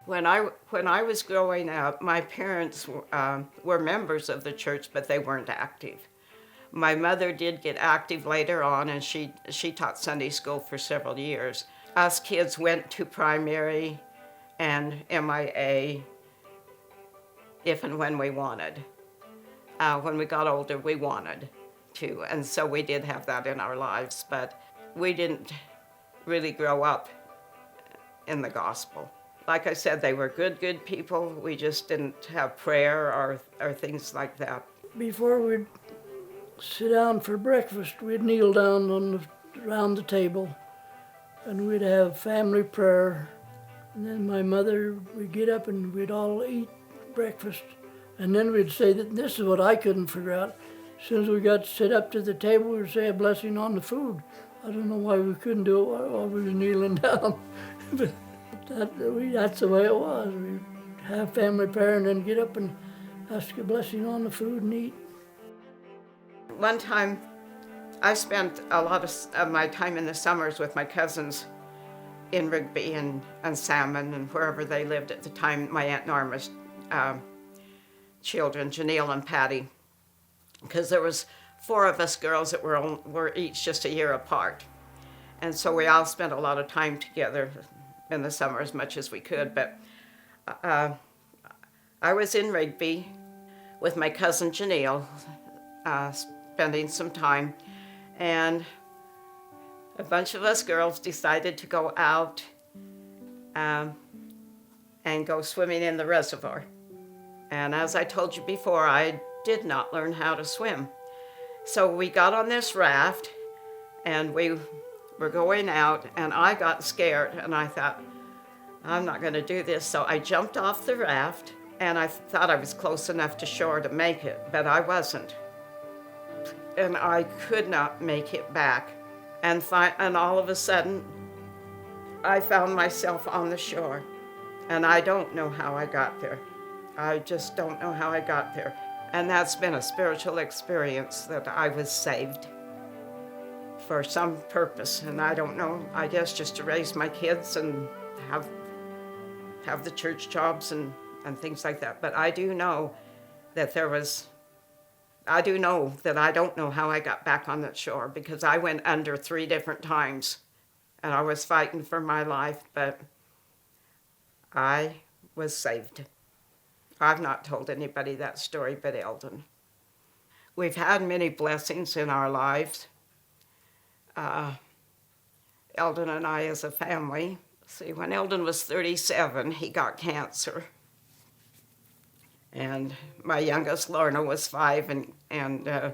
When I was growing up, my parents were members of the church, but they weren't active. My mother did get active later on, and she taught Sunday school for several years. Us kids went to primary and MIA if and when we wanted. When we got older, we wanted to, and so we did have that in our lives, but we didn't really grow up in the gospel. Like I said, they were good people. We just didn't have prayer or things like that. Before we'd sit down for breakfast, we'd kneel down around the table, and we'd have family prayer. And then my mother would get up and we'd all eat breakfast. And then we'd say that this is what I couldn't figure out. As soon as we got to sit up to the table, we'd say a blessing on the food. I don't know why we couldn't do it while we were kneeling down. But that's the way it was. We'd have family prayer and then get up and ask a blessing on the food and eat. One time, I spent a lot of my time in the summers with my cousins in Rigby and Salmon and wherever they lived at the time, my Aunt Norma's children, Janelle and Patty, because there was 4 of us girls that were each just a year apart. And so we all spent a lot of time together in the summer as much as we could. But I was in Rigby with my cousin Janelle, spending some time, and a bunch of us girls decided to go out and go swimming in the reservoir. And as I told you before, I did not learn how to swim. So we got on this raft and we were going out, and I got scared and I thought, I'm not going to do this. So I jumped off the raft, and I thought I was close enough to shore to make it, but I wasn't. And I could not make it back. And all of a sudden, I found myself on the shore. And I don't know how I got there. I just don't know how I got there. And that's been a spiritual experience, that I was saved for some purpose. And I don't know, I guess just to raise my kids and have the church jobs and things like that. But I do know that I don't know how I got back on that shore, because I went under 3 different times and I was fighting for my life, but I was saved. I've not told anybody that story but Elden. We've had many blessings in our lives. Elden and I as a family. See, when Elden was 37, he got cancer. And my youngest, Lorna, was 5, and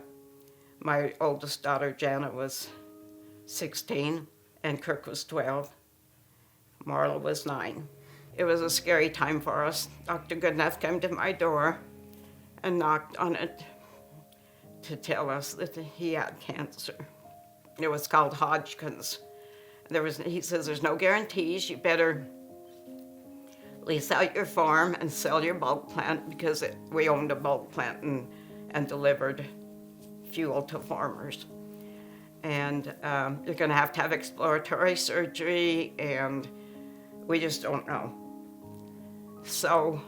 my oldest daughter, Jana, was 16, and Kirk was 12. Marla was 9. It was a scary time for us. Dr. Goodenough came to my door and knocked on it to tell us that he had cancer. It was called Hodgkin's. He says, there's no guarantees. You better lease out your farm and sell your bulk plant, because we owned a bulk plant and delivered fuel to farmers. And you're going to have exploratory surgery, and we just don't know. So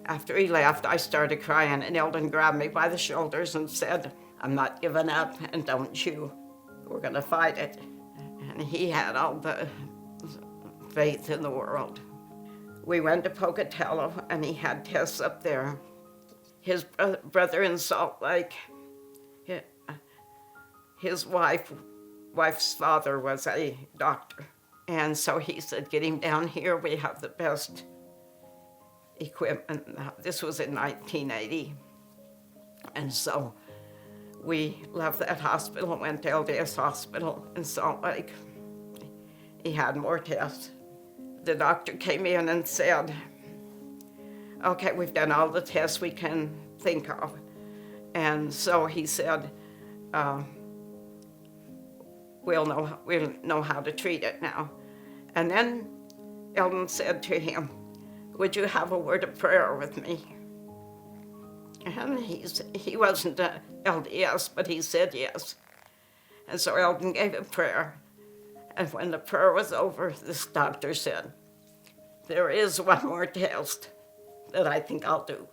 after he left, I started crying, and Elden grabbed me by the shoulders and said, I'm not giving up, and don't you. We're going to fight it. And he had all the faith in the world. We went to Pocatello, and he had tests up there. His brother in Salt Lake, his wife's father was a doctor. And so he said, get him down here. We have the best equipment. This was in 1980. And so we left that hospital and went to LDS Hospital in Salt Lake. He had more tests. The doctor came in and said, okay, we've done all the tests we can think of. And so he said, we'll know how to treat it now. And then Elden said to him, would you have a word of prayer with me? And he wasn't a LDS, but he said yes. And so Elden gave a prayer. And when the prayer was over, this doctor said, there is one more test that I think I'll do.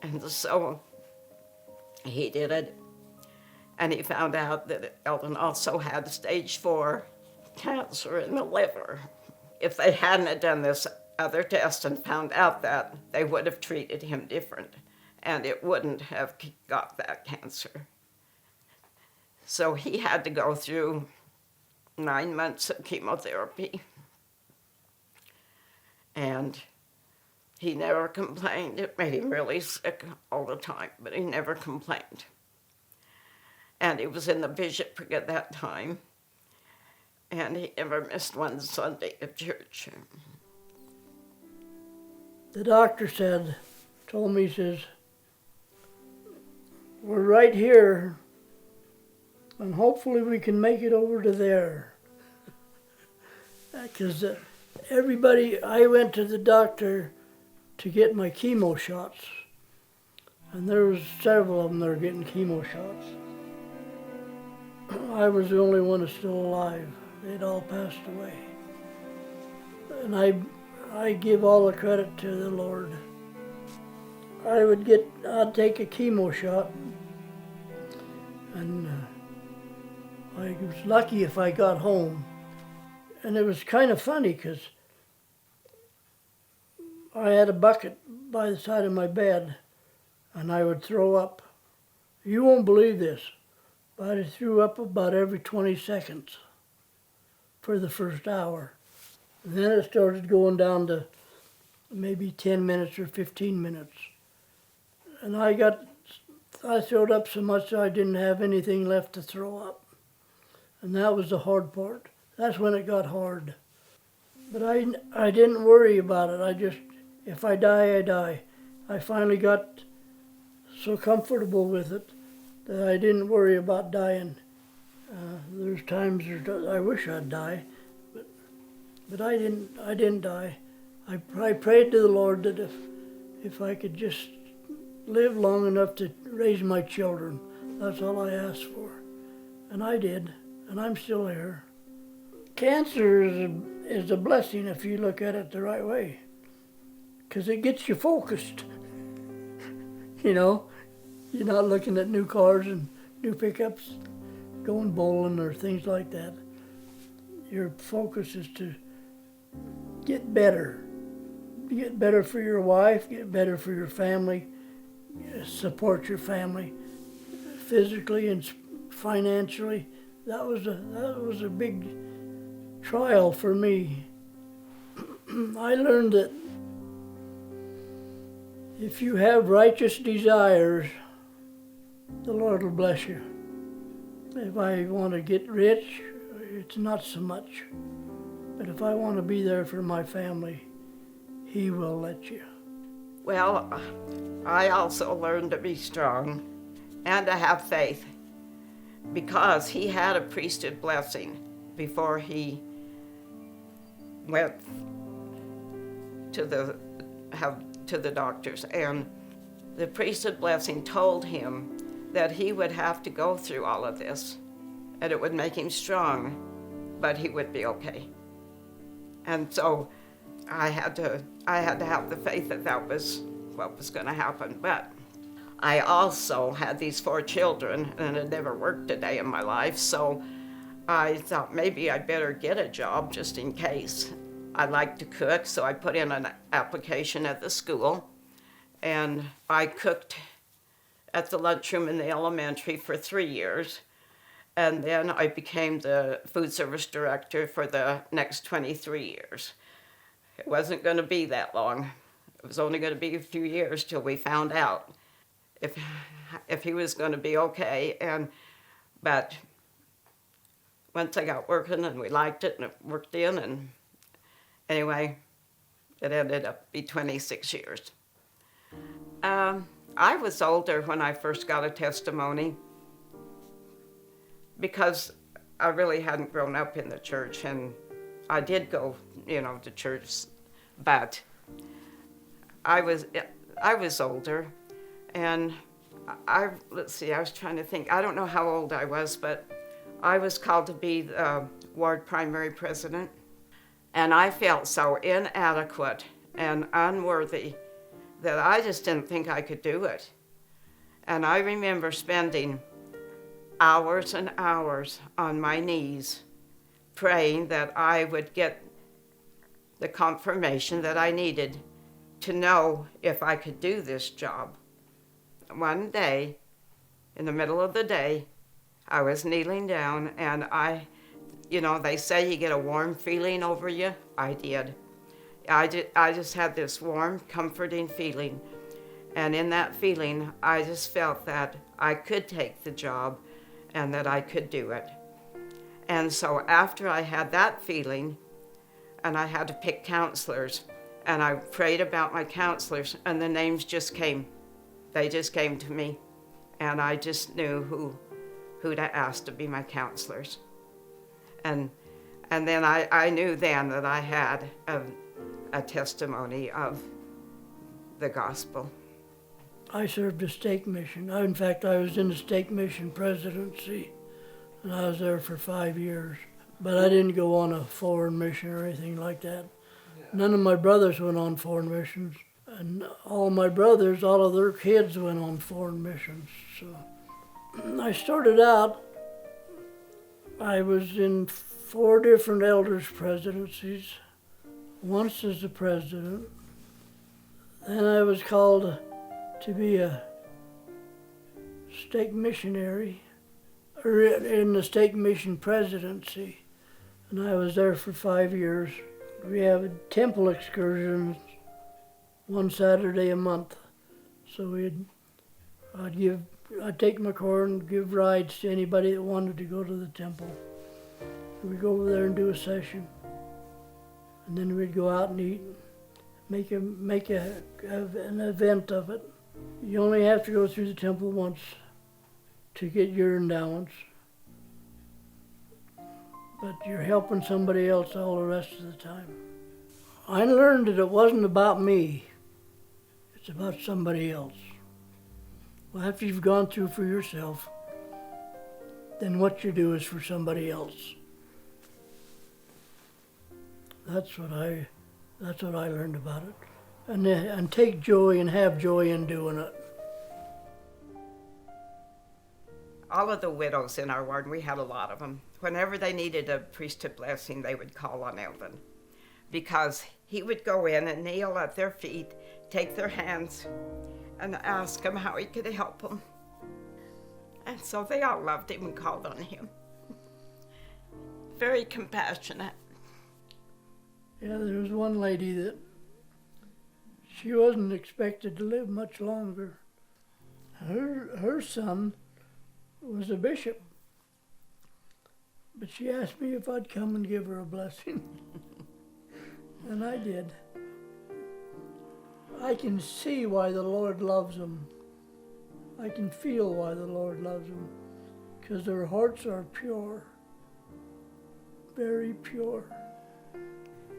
And so he did it, and he found out that Elden also had stage 4 cancer in the liver. If they hadn't have done this other test and found out that, they would have treated him different, and it wouldn't have got that cancer. So he had to go through 9 months of chemotherapy, and he never complained. It made him really sick all the time, but he never complained. And he was in the bishopric at that time, and he never missed one Sunday of church. The doctor told me, he says, we're right here, and hopefully we can make it over to there. Because I went to the doctor to get my chemo shots, and there was several of them that were getting chemo shots. I was the only one that's still alive. They'd all passed away. And I give all the credit to the Lord. I'd take a chemo shot, and I was lucky if I got home. And it was kind of funny because I had a bucket by the side of my bed, and I would throw up. You won't believe this, but I threw up about every 20 seconds for the first hour. And then it started going down to maybe 10 minutes or 15 minutes. And I throwed up so much I didn't have anything left to throw up. And that was the hard part. That's when it got hard. But I didn't worry about it. If I die, I die. I finally got so comfortable with it that I didn't worry about dying. There's times I wish I'd die, but I didn't die. I prayed to the Lord that if I could just live long enough to raise my children, that's all I asked for. And I did, and I'm still here. Cancer is a blessing if you look at it the right way, because it gets you focused. You know, you're not looking at new cars and new pickups, going bowling or things like that. Your focus is to get better. Get better for your wife, get better for your family, support your family physically and financially. That was a big trial for me. I learned that if you have righteous desires, the Lord will bless you. If I want to get rich, it's not so much. But if I want to be there for my family, He will let you. Well, I also learned to be strong and to have faith, because he had a priesthood blessing before he went to the doctors. And the priesthood blessing told him that he would have to go through all of this, and it would make him strong, but he would be okay. And so I had to have the faith that that was what was going to happen. But I also had these 4 children, and it never worked a day in my life, so I thought maybe I better get a job just in case. I like to cook, so I put in an application at the school, and I cooked at the lunchroom in the elementary for 3 years, and then I became the food service director for the next 23 years. It wasn't going to be that long. It was only going to be a few years till we found out if he was going to be okay. But once I got working and we liked it and it worked in, and anyway, it ended up being 26 years. I was older when I first got a testimony because I really hadn't grown up in the church, and I did go, to church, but I was older, and I was trying to think. I don't know how old I was, but I was called to be the ward primary president, And I felt so inadequate and unworthy that I just didn't think I could do it. And I remember spending hours and hours on my knees praying that I would get the confirmation that I needed to know if I could do this job. One day, in the middle of the day, I was kneeling down and they say you get a warm feeling over you. I did. I just had this warm, comforting feeling. And in that feeling, I just felt that I could take the job and that I could do it. And so after I had that feeling, and I had to pick counselors, and I prayed about my counselors, and the names just came. They just came to me, and I just knew who to ask to be my counselors. And then I knew then that I had a testimony of the gospel. I served a stake mission. In fact, I was in the stake mission presidency, and I was there for 5 years. But I didn't go on a foreign mission or anything like that. None of my brothers went on foreign missions, and all my brothers, all of their kids went on foreign missions. So I started out, I was in 4 different elders' presidencies, once as the president. Then I was called to be a stake missionary, or in the stake mission presidency, and I was there for 5 years. We have temple excursions one Saturday a month, so I'd take my car and give rides to anybody that wanted to go to the temple. We'd go over there and do a session, and then we'd go out and eat, make an event of it. You only have to go through the temple once to get your endowance, but you're helping somebody else all the rest of the time. I learned that it wasn't about me, it's about somebody else. Well, after you've gone through for yourself, then what you do is for somebody else. That's what I learned about it. And take joy and have joy in doing it. All of the widows in our ward, we had a lot of them. Whenever they needed a priesthood blessing, they would call on Elden, because he would go in and kneel at their feet, take their hands, and ask them how he could help them. And so they all loved him and called on him. Very compassionate. Yeah, there was one lady that she wasn't expected to live much longer. Her son was a bishop, but she asked me if I'd come and give her a blessing, and I did. I can see why the Lord loves them. I can feel why the Lord loves them, because their hearts are pure, very pure.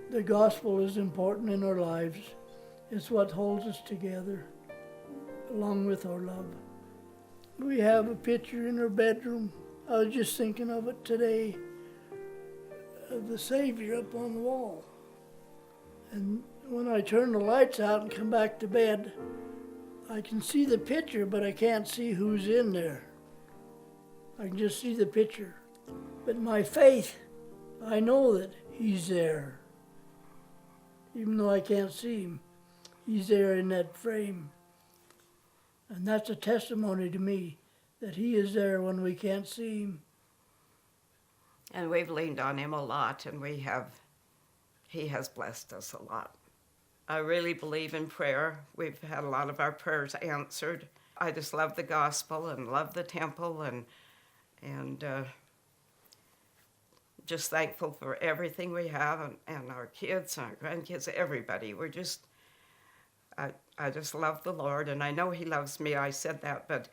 The gospel is important in our lives. It's what holds us together, along with our love. We have a picture in our bedroom. I was just thinking of it today, of the Savior up on the wall. And when I turn the lights out and come back to bed, I can see the picture, but I can't see who's in there. I can just see the picture. But my faith, I know that he's there. Even though I can't see him, he's there in that frame. And that's a testimony to me that he is there when we can't see him. And we've leaned on him a lot, and he has blessed us a lot. I really believe in prayer. We've had a lot of our prayers answered. I just love the gospel and love the temple, and just thankful for everything we have, and our kids and our grandkids, everybody. We're just, I just love the Lord, and I know he loves me. I said that, but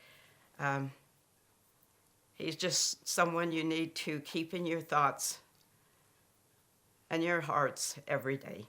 he's just someone you need to keep in your thoughts and your hearts every day.